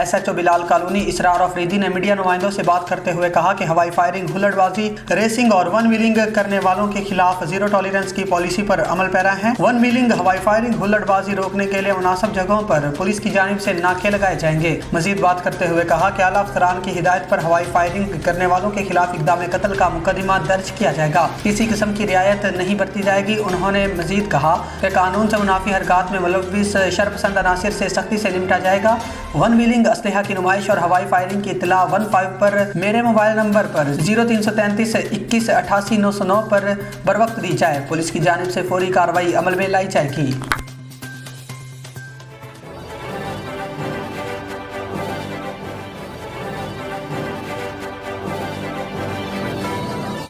SHO Bilal colony इसरार आफरीदी ने media नुमाइंदों से बात करते हुए कहा कि हवाई फायरिंग, हुल्लड़बाजी, रेसिंग और वन व्हीलिंग करने वालों के खिलाफ जीरो टॉलरंस की पॉलिसी पर अमल पैरा है। वन व्हीलिंग, हवाई फायरिंग, हुल्लड़बाजी रोकने के लिए मुनासिब जगहों पर पुलिस की जानिब से नाके लगाए जाएंगे। मजीद बात करते हुए कहा कि आला अफसरान की हिदायत पर हवाई फायरिंग करने वालों के खिलाफ इक़दाम कत्ल का मुकदमा दर्ज किया जाएगा। किसी किस्म की रियायत नहीं बरती जाएगी। उन्होंने मजीद कहा कि कानून से मुनाफी हरकत में मुलव्विस शरपसंद अनासिर से सख्ती से निपटा जाएगा। वन व्हीलिंग, असलहा की नुमाइश और हवाई फायरिंग की इत्तला 15 पर मेरे मोबाइल नंबर पर 0333 21 88 909 पर बर वक्त दी जाए। पुलिस की जानिब से फौरी कार्रवाई अमल में लाई जाएगी।